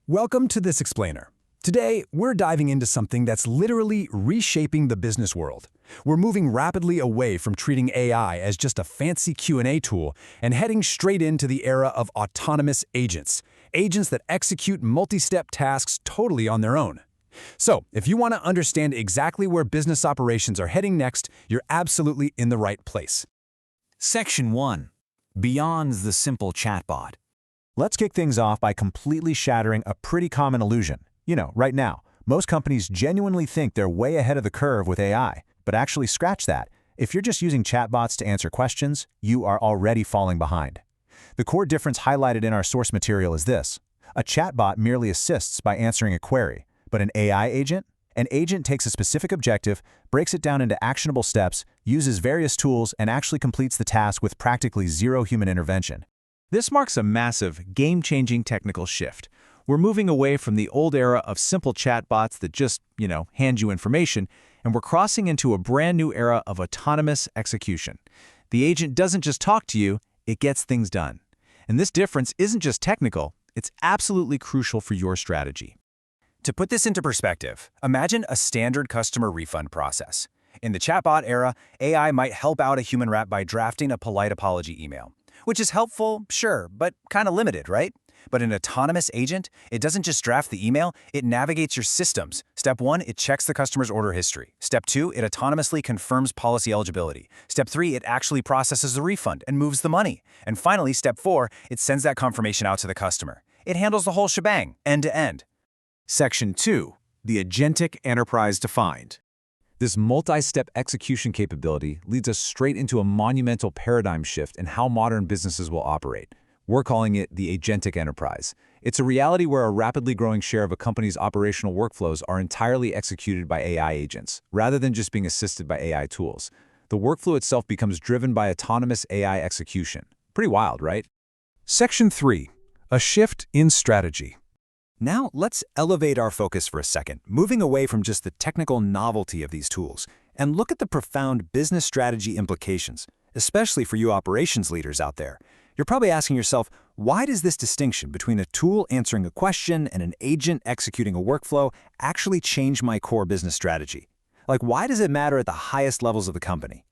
Welcome to This Explainer. Today, we're diving into something that's literally reshaping the business world. We're moving rapidly away from treating AI as just a fancy Q&A tool and heading straight into the era of autonomous agents, agents that execute multi-step tasks totally on their own. So, if you want to understand exactly where business operations are heading next, you're absolutely in the right place. Section 1. Beyond the simple chatbot. Let's kick things off by completely shattering a pretty common illusion. Right now, most companies genuinely think they're way ahead of the curve with AI, but actually scratch that. If you're just using chatbots to answer questions, you are already falling behind. The core difference highlighted in our source material is this. A chatbot merely assists by answering a query, but an agent takes a specific objective, breaks it down into actionable steps, uses various tools, and actually completes the task with practically zero human intervention. This marks a massive, game-changing technical shift. We're moving away from the old era of simple chatbots that just, hand you information, and we're crossing into a brand new era of autonomous execution. The agent doesn't just talk to you, it gets things done. And this difference isn't just technical, it's absolutely crucial for your strategy. To put this into perspective, imagine a standard customer refund process. In the chatbot era, AI might help out a human rep by drafting a polite apology email, which is helpful, sure, but kind of limited, right? But an autonomous agent, it doesn't just draft the email, it navigates your systems. Step 1, it checks the customer's order history. Step 2, it autonomously confirms policy eligibility. Step 3, it actually processes the refund and moves the money. And finally, Step 4, it sends that confirmation out to the customer. It handles the whole shebang, end to end. Section 2. The Agentic Enterprise defined. This multi-step execution capability leads us straight into a monumental paradigm shift in how modern businesses will operate. We're calling it the Agentic Enterprise. It's a reality where a rapidly growing share of a company's operational workflows are entirely executed by AI agents, rather than just being assisted by AI tools. The workflow itself becomes driven by autonomous AI execution. Pretty wild, right? Section 3. A shift in strategy. Now, let's elevate our focus for a second, moving away from just the technical novelty of these tools, and look at the profound business strategy implications, especially for you operations leaders out there. You're probably asking yourself, why does this distinction between a tool answering a question and an agent executing a workflow actually change my core business strategy? Why does it matter at the highest levels of the company?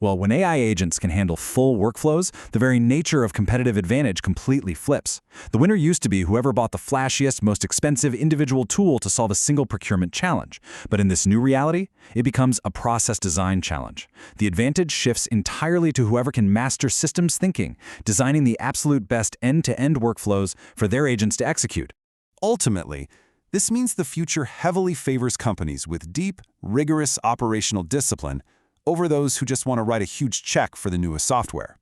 Well, when AI agents can handle full workflows, the very nature of competitive advantage completely flips. The winner used to be whoever bought the flashiest, most expensive individual tool to solve a single procurement challenge. But in this new reality, it becomes a process design challenge. The advantage shifts entirely to whoever can master systems thinking, designing the absolute best end-to-end workflows for their agents to execute. Ultimately, this means the future heavily favors companies with deep, rigorous operational discipline over those who just want to write a huge check for the newest software.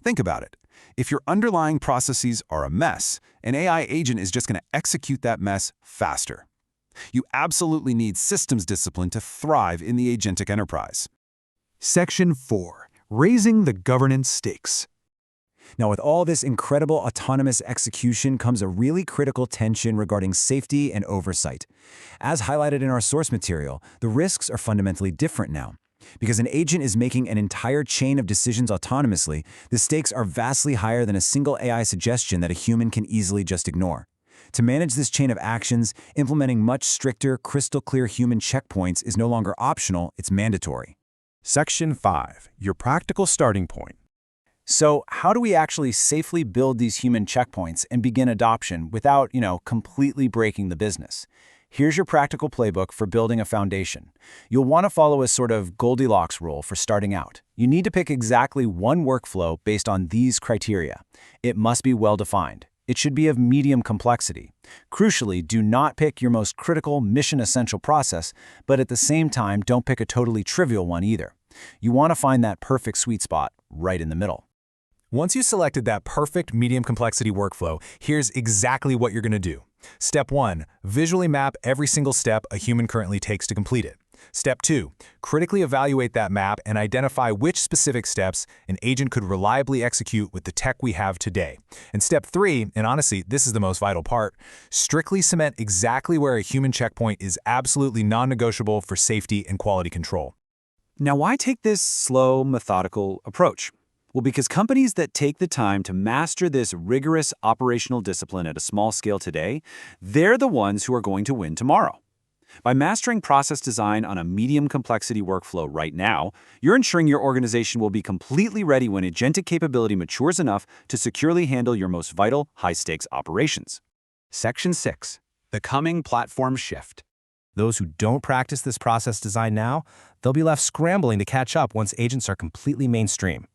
Think about it. If your underlying processes are a mess, an AI agent is just going to execute that mess faster. You absolutely need systems discipline to thrive in the agentic enterprise. Section 4. Raising the governance stakes. Now, with all this incredible autonomous execution comes a really critical tension regarding safety and oversight. As highlighted in our source material, the risks are fundamentally different now. Because an agent is making an entire chain of decisions autonomously, the stakes are vastly higher than a single AI suggestion that a human can easily just ignore. To manage this chain of actions, implementing much stricter, crystal-clear human checkpoints is no longer optional, it's mandatory. Section 5. Your practical starting point. So, how do we actually safely build these human checkpoints and begin adoption without, completely breaking the business? Here's your practical playbook for building a foundation. You'll want to follow a sort of Goldilocks rule for starting out. You need to pick exactly one workflow based on these criteria. It must be well-defined. It should be of medium complexity. Crucially, do not pick your most critical, mission-essential process, but at the same time, don't pick a totally trivial one either. You want to find that perfect sweet spot right in the middle. Once you selected that perfect medium complexity workflow, here's exactly what you're going to do. Step 1. Visually map every single step a human currently takes to complete it. Step 2. Critically evaluate that map and identify which specific steps an agent could reliably execute with the tech we have today. And Step 3, and honestly, this is the most vital part, strictly cement exactly where a human checkpoint is absolutely non-negotiable for safety and quality control. Now, why take this slow, methodical approach? Well, because companies that take the time to master this rigorous operational discipline at a small scale today, they're the ones who are going to win tomorrow. By mastering process design on a medium complexity workflow right now, you're ensuring your organization will be completely ready when agentic capability matures enough to securely handle your most vital, high-stakes operations. Section 6. The coming platform shift. Those who don't practice this process design now, they'll be left scrambling to catch up once agents are completely mainstream.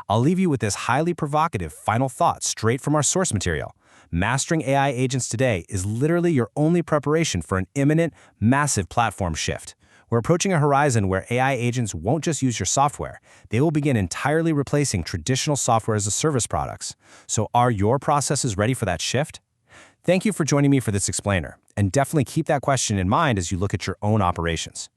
I'll leave you with this highly provocative final thought straight from our source material. Mastering AI agents today is literally your only preparation for an imminent, massive platform shift. We're approaching a horizon where AI agents won't just use your software. They will begin entirely replacing traditional software as a service products. So are your processes ready for that shift? Thank you for joining me for this explainer, and definitely keep that question in mind as you look at your own operations.